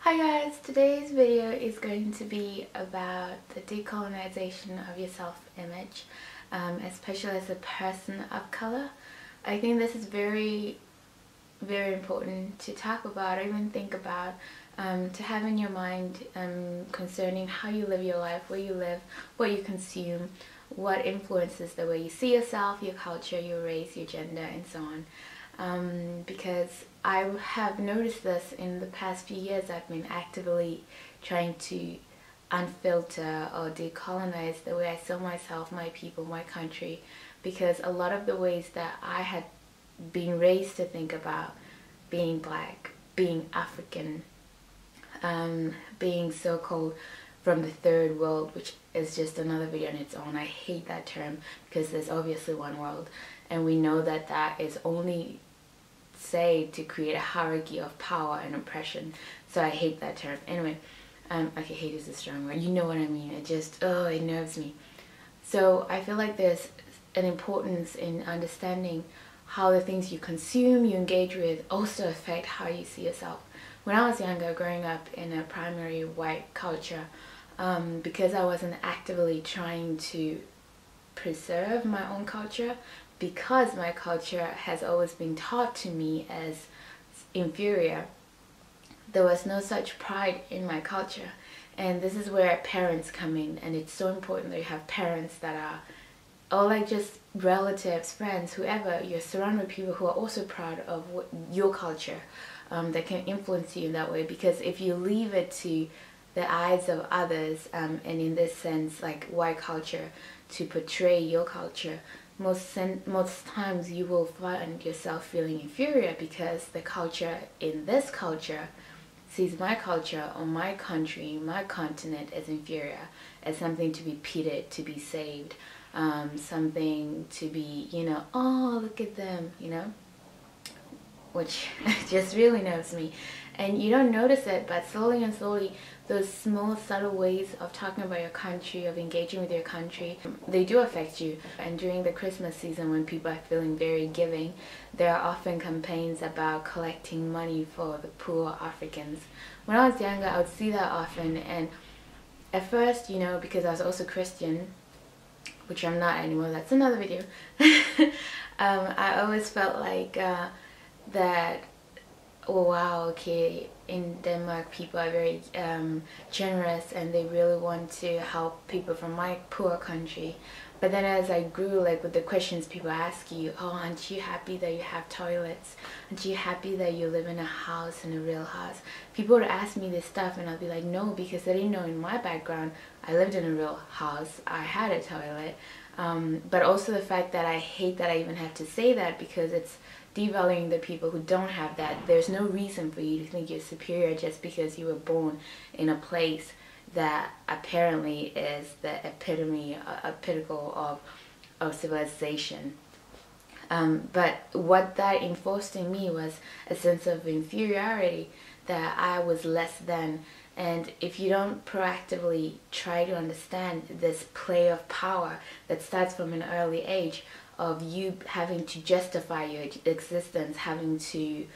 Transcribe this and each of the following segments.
Hi guys, today's video is going to be about the decolonization of your self-image, especially as a person of color. I think this is very important to talk about or even think about, to have in your mind concerning how you live your life, where you live, what you consume, what influences the way you see yourself, your culture, your race, your gender, and so on. Because I have noticed this in the past few years. I've been actively trying to unfilter or decolonize the way I saw myself, my people, my country, because a lot of the ways that I had been raised to think about being black, being African, being so-called from the third world, which is just another video on its own. I hate that term because there's obviously one world, and we know that that is only say to create a hierarchy of power and oppression. So I hate that term. Anyway, okay, hate is a strong word. You know what I mean. It just, it nerves me. So I feel like there's an importance in understanding how the things you consume, you engage with, also affect how you see yourself. When I was younger, growing up in a primary white culture, because I wasn't actively trying to preserve my own culture, because my culture has always been taught to me as inferior, there was no such pride in my culture. And this is where parents come in, and it's so important that you have parents that are, or like just relatives, friends, whoever, you're surrounded with people who are also proud of your culture, that can influence you in that way. Because if you leave it to the eyes of others, and in this sense like white culture, to portray your culture, most times you will find yourself feeling inferior, because the culture in this culture sees my culture or my country, my continent, as inferior, as something to be pitied, to be saved, something to be, oh, look at them, which just really nerves me. And you don't notice it, but slowly and slowly, those small subtle ways of talking about your country, of engaging with your country, they do affect you. And during the Christmas season, when people are feeling very giving, there are often campaigns about collecting money for the poor Africans. When I was younger, I would see that often, and at first, because I was also Christian, which I'm not anymore, that's another video, I always felt like that, oh wow, okay, in Denmark people are very generous, and they really want to help people from my poor country. But then as I grew, like with the questions people ask you, oh, aren't you happy that you have toilets? Aren't you happy that you live in a house, in a real house? People would ask me this stuff, and I'd be like, no, because they didn't know in my background I lived in a real house, I had a toilet. But also the fact that I hate that I even have to say that, because it's devaluing the people who don't have that. There's no reason for you to think you're superior just because you were born in a place that apparently is the epitome, a pinnacle of civilization. But what that enforced in me was a sense of inferiority, that I was less than. And if you don't proactively try to understand this play of power that starts from an early age, of you having to justify your existence, having to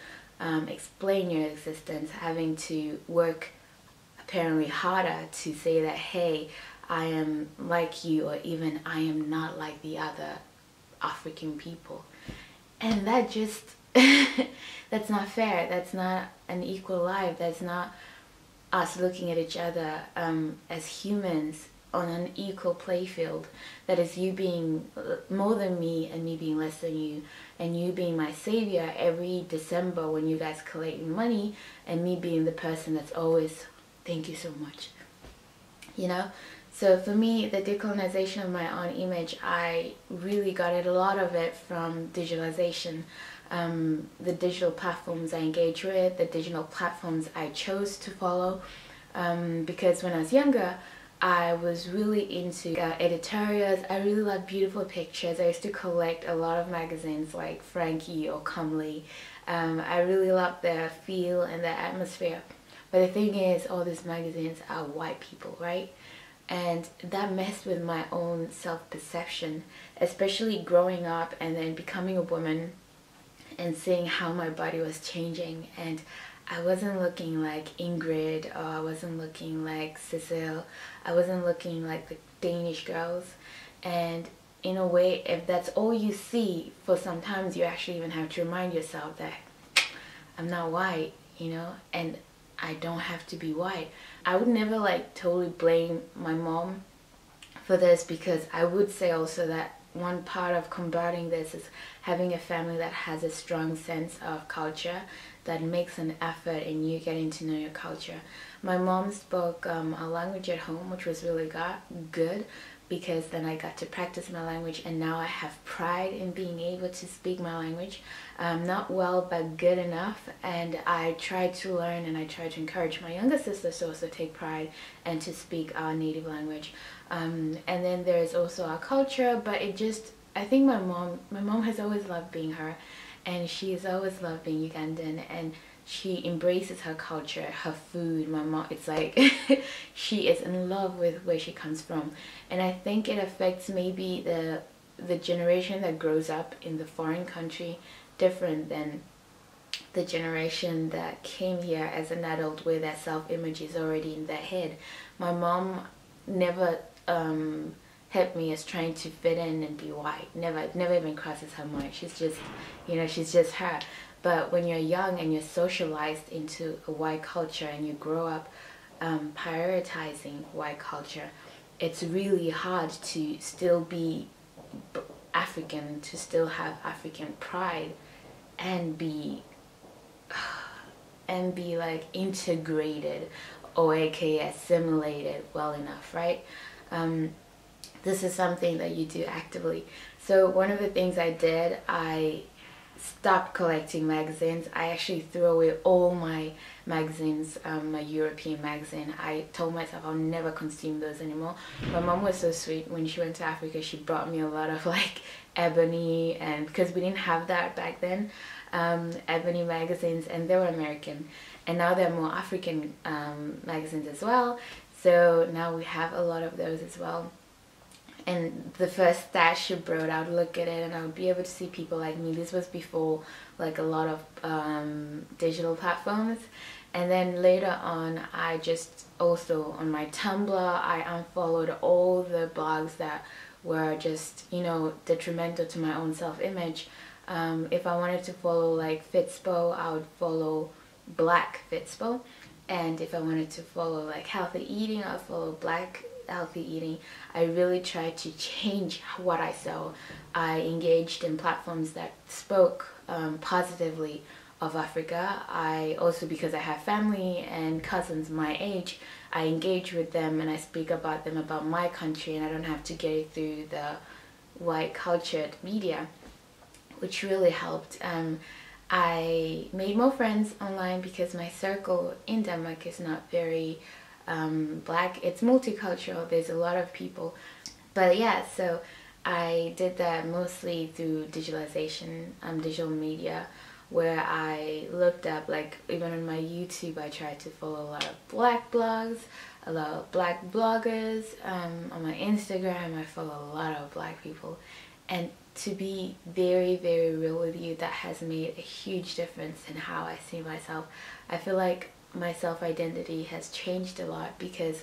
explain your existence, having to work apparently harder to say that, hey, I am like you, or even I am not like the other African people. And that just, that's not fair. That's not an equal life. That's not us looking at each other as humans on an equal playfield. That is you being more than me and me being less than you, and you being my savior every December when you guys collect money, and me being the person that's always, thank you so much. So for me, the decolonization of my own image, I really got a lot of it from digitalization. The digital platforms I engage with, the digital platforms I chose to follow, because when I was younger, I was really into editorials. I really love beautiful pictures. I used to collect a lot of magazines like Frankie or Comely. I really loved their feel and their atmosphere. But the thing is, all these magazines are white people, right? And that messed with my own self-perception, especially growing up and then becoming a woman and seeing how my body was changing. And I wasn't looking like Ingrid, or I wasn't looking like Cecile, I wasn't looking like the Danish girls. And in a way, if that's all you see, for sometimes you actually even have to remind yourself that I'm not white, you know, and I don't have to be white. I would never like totally blame my mom for this, because I would say also that one part of combating this is having a family that has a strong sense of culture, that makes an effort in you getting to know your culture. My mom spoke a language at home, which was really good, because then I got to practice my language, and now I have pride in being able to speak my language. Not well, but good enough, and I try to learn, and I try to encourage my younger sisters to also take pride and to speak our native language. And then there's also our culture, but I think my mom has always loved being her, and she has always loved being Ugandan, and she embraces her culture, her food. My mom, it's like she is in love with where she comes from. And I think it affects maybe the generation that grows up in the foreign country different than the generation that came here as an adult, where their self-image is already in their head. My mom never helped me as trying to fit in and be white. Never even crosses her mind. She's just, you know, she's just her. But when you're young and you're socialized into a white culture, and you grow up prioritizing white culture, it's really hard to still be African, to still have African pride, and be like integrated, or aka assimilated well enough, right? This is something that you do actively. So one of the things I did, I stopped collecting magazines. I actually threw away all my magazines, my European magazine. I told myself I'll never consume those anymore. My mom was so sweet. When she went to Africa, she brought me a lot of like Ebony, and because we didn't have that back then, Ebony magazines, and they were American, and now they're more African magazines as well. So now we have a lot of those as well. And the first stash she brought, I would look at it and I would be able to see people like me. This was before like a lot of digital platforms. And then later on, I just also on my Tumblr, I unfollowed all the blogs that were just, you know, detrimental to my own self-image. If I wanted to follow like Fitspo, I would follow Black Fitspo. And if I wanted to follow like healthy eating, I would follow Black healthy eating. I really tried to change what I saw. I engaged in platforms that spoke positively of Africa. I also, because I have family and cousins my age, I engage with them and I speak about them, about my country, and I don't have to get it through the white cultured media, which really helped. I made more friends online because my circle in Denmark is not very Black. It's multicultural. There's a lot of people. But yeah, so I did that mostly through digitalization, digital media, where I looked up, like even on my YouTube, I tried to follow a lot of Black blogs, a lot of Black bloggers. On my Instagram, I follow a lot of Black people. And to be very, very real with you, that has made a huge difference in how I see myself. I feel like my self-identity has changed a lot because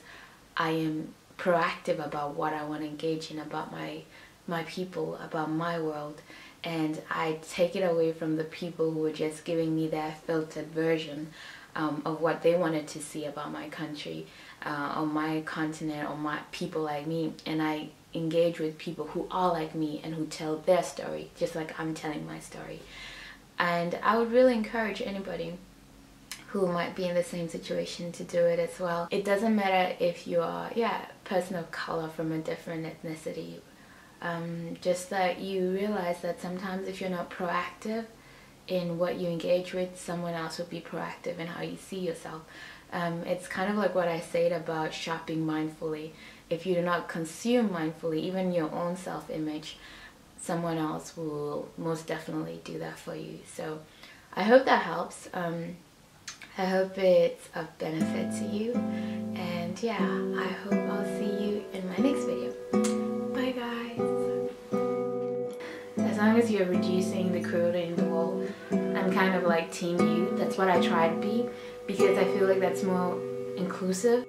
I am proactive about what I want to engage in, about my people, about my world, and I take it away from the people who are just giving me their filtered version of what they wanted to see about my country, or my continent, or my people like me, and I engage with people who are like me and who tell their story just like I'm telling my story. And I would really encourage anybody who might be in the same situation to do it as well. It doesn't matter if you are, a person of color from a different ethnicity. Just that you realize that sometimes if you're not proactive in what you engage with, someone else will be proactive in how you see yourself. It's kind of like what I said about shopping mindfully. If you do not consume mindfully, even your own self-image, someone else will most definitely do that for you. So I hope that helps. I hope it's of benefit to you, and yeah, I hope I'll see you in my next video. Bye guys! As long as you're reducing the cruelty in the world, I'm kind of like team youth. That's what I try to be because I feel like that's more inclusive.